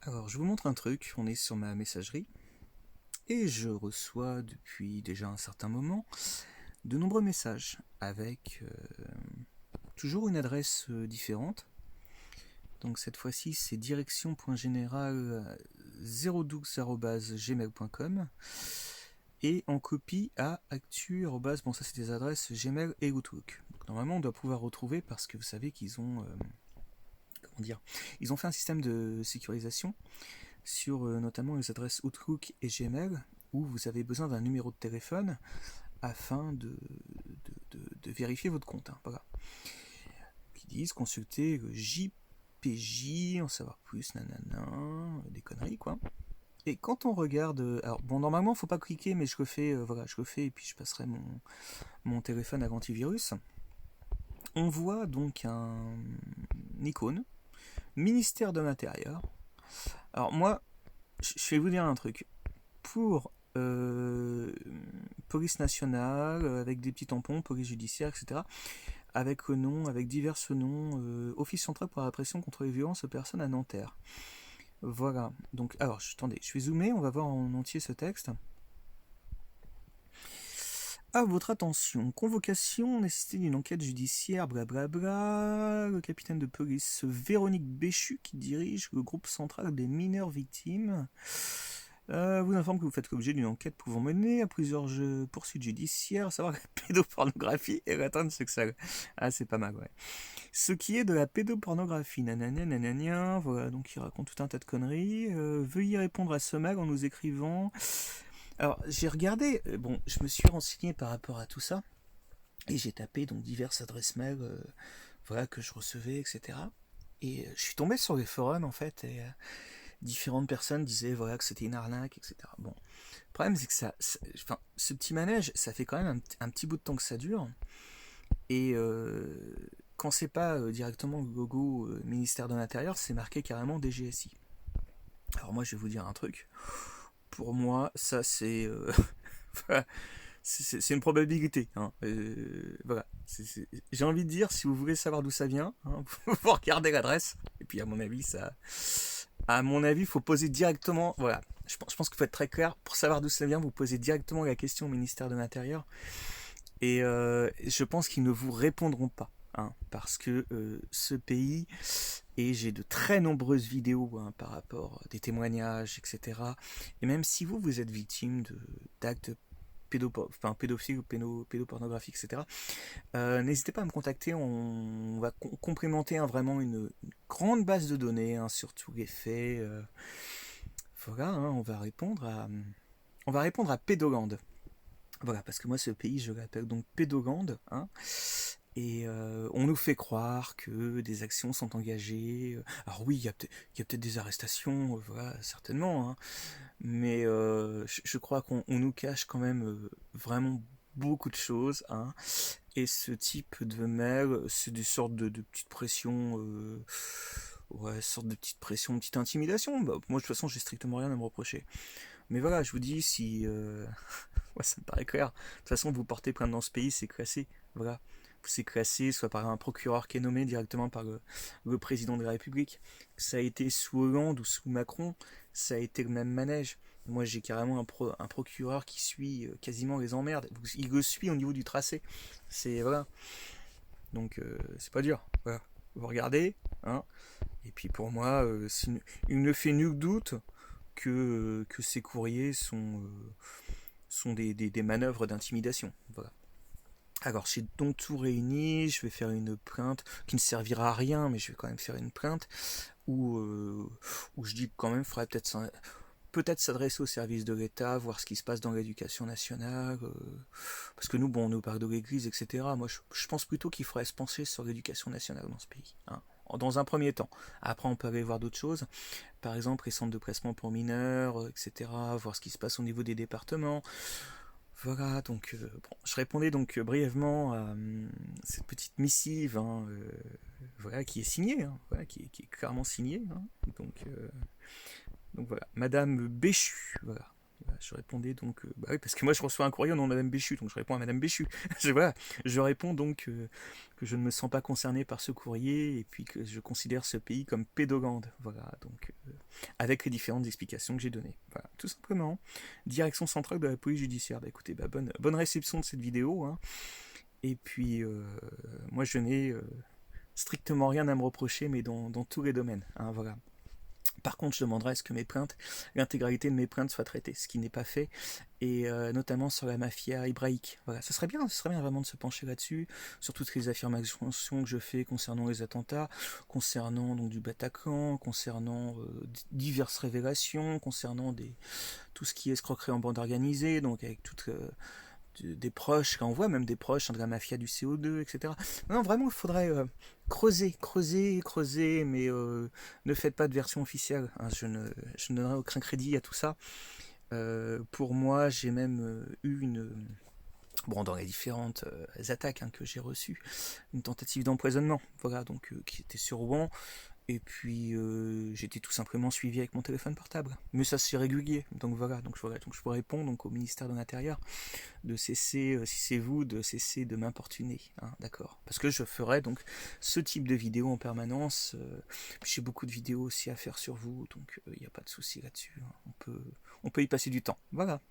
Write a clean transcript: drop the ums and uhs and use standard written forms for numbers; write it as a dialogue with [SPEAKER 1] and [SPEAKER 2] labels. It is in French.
[SPEAKER 1] Alors, je vous montre un truc, on est sur ma messagerie, et je reçois depuis déjà un certain moment de nombreux messages avec toujours une adresse différente. Donc cette fois-ci, c'est direction.général012@gmail.com et en copie à actu. Bon, ça c'est des adresses Gmail et Outlook. Donc, normalement, on doit pouvoir retrouver parce que vous savez qu'ils ont comment dire, ils ont fait un système de sécurisation sur notamment les adresses Outlook et Gmail où vous avez besoin d'un numéro de téléphone afin de vérifier votre compte. Hein, voilà. Qui disent consulter le JPJ, en savoir plus, nanana, des conneries quoi. Et quand on regarde, alors bon normalement faut pas cliquer mais je le fais, voilà, je le fais et puis je passerai mon téléphone à l'antivirus. On voit donc une icône, ministère de l'Intérieur. Alors moi, je vais vous dire un truc. Pour police nationale, avec des petits tampons, police judiciaire, etc., avec nom, avec divers noms, Office central pour la répression contre les violences aux personnes à Nanterre. Voilà. Donc, alors, attendez, je vais zoomer, on va voir en entier ce texte. À votre attention, convocation, nécessité d'une enquête judiciaire, blablabla. Le capitaine de police Véronique Béchu, qui dirige le groupe central des mineurs victimes, vous informe que vous faites l'objet d'une enquête pouvant mener à plusieurs poursuites judiciaires, à savoir la pédopornographie et l'atteinte sexuelle. Ah, c'est pas mal, ouais. Ce qui est de la pédopornographie, nanana, nanana, voilà, donc il raconte tout un tas de conneries. Veuillez répondre à ce mail en nous écrivant. Alors, j'ai regardé, bon, je me suis renseigné par rapport à tout ça, et j'ai tapé donc diverses adresses mail, voilà, que je recevais, etc. Et je suis tombé sur les forums, en fait, et différentes personnes disaient voilà que c'était une arnaque, etc. Bon, le problème c'est que enfin, ce petit manège, ça fait quand même un petit bout de temps que ça dure, et quand c'est pas directement le logo ministère de l'Intérieur, c'est marqué carrément DGSI. Alors moi je vais vous dire un truc, pour moi ça c'est c'est une probabilité. Hein. Voilà. J'ai envie de dire, si vous voulez savoir d'où ça vient, hein, vous regardez l'adresse. Et puis, à mon avis, il faut poser directement. Voilà. Je pense qu'il faut être très clair. Pour savoir d'où ça vient, vous posez directement la question au ministère de l'Intérieur. Et je pense qu'ils ne vous répondront pas. Hein, parce que ce pays, et j'ai de très nombreuses vidéos hein, par rapport des témoignages, etc. Et même si vous êtes victime d'actes pédophiles ou pédopornographiques, etc. N'hésitez pas à me contacter, on va complémenter hein, vraiment une grande base de données hein, sur tous les faits. Voilà, hein, on va répondre à Pédoland. Voilà, parce que moi ce pays, je l'appelle donc Pédoland, hein, et on nous fait croire que des actions sont engagées. Alors oui, il y a peut-être des arrestations, voilà, certainement, hein, mais je crois qu'on nous cache quand même vraiment beaucoup de choses. Hein. Et ce type de mail, c'est des sortes de petites pressions, ouais, sorte de petite pression, petite intimidation. Bah, moi, de toute façon, j'ai strictement rien à me reprocher. Mais voilà, je vous dis, si. Ouais, ça me paraît clair. De toute façon, vous portez plainte dans ce pays, c'est classé. Voilà. C'est classé soit par un procureur qui est nommé directement par le président de la République. Ça a été sous Hollande ou sous Macron, ça a été le même manège. Moi, j'ai carrément un procureur qui suit quasiment les emmerdes. Il le suit au niveau du tracé. C'est voilà. Donc, c'est pas dur. Voilà. Vous regardez, hein. Et puis pour moi, il ne fait nul doute que ces courriers sont des manœuvres d'intimidation. Voilà. Alors j'ai donc tout réuni, je vais faire une plainte qui ne servira à rien, mais je vais quand même faire une plainte où je dis quand même, il faudrait peut-être s'adresser au service de l'État, voir ce qui se passe dans l'éducation nationale, parce que nous, bon, on nous parle de l'Église, etc. Moi, je pense plutôt qu'il faudrait se pencher sur l'éducation nationale dans ce pays. Hein, dans un premier temps. Après, on peut aller voir d'autres choses. Par exemple, les centres de placement pour mineurs, etc. Voir ce qui se passe au niveau des départements. Voilà, donc bon, je répondais donc brièvement à cette petite missive, hein, voilà, qui est signée, hein, voilà, qui est clairement signée. Hein, donc voilà, Madame Béchu, voilà, je répondais donc, bah oui, parce que moi je reçois un courrier au nom de Madame Béchu, donc je réponds à Madame Béchu. Voilà, je réponds donc que je ne me sens pas concerné par ce courrier et puis que je considère ce pays comme Pédolande. Voilà, donc avec les différentes explications que j'ai données. Voilà, tout simplement. Direction centrale de la police judiciaire. Bah écoutez, bah, bonne réception de cette vidéo. Hein. Et puis, moi je n'ai strictement rien à me reprocher, mais dans tous les domaines. Hein, voilà. Par contre, je demanderai à ce que l'intégralité de mes plaintes soit traitée, ce qui n'est pas fait, et notamment sur la mafia hébraïque. Voilà, ce serait bien vraiment de se pencher là-dessus, sur toutes les affirmations que je fais concernant les attentats, concernant donc du Bataclan, concernant diverses révélations, concernant tout ce qui est escroquerie en bande organisée, donc avec toute des proches, quand on voit même des proches de la mafia du CO2, etc. Non, vraiment, il faudrait creuser, mais ne faites pas de version officielle. Hein, je ne donnerai aucun crédit à tout ça. Pour moi, j'ai même eu bon, dans les différentes attaques que j'ai reçues, une tentative d'empoisonnement, voilà, donc qui était sur Rouen. Et puis j'étais tout simplement suivi avec mon téléphone portable. Mais ça c'est régulier. Donc voilà, donc je vous réponds donc au ministère de l'Intérieur de cesser, si c'est vous, de cesser de m'importuner. Hein, d'accord. Parce que je ferai donc ce type de vidéo en permanence. J'ai beaucoup de vidéos aussi à faire sur vous, donc il n'y a pas de souci là-dessus. Hein. On peut y passer du temps. Voilà.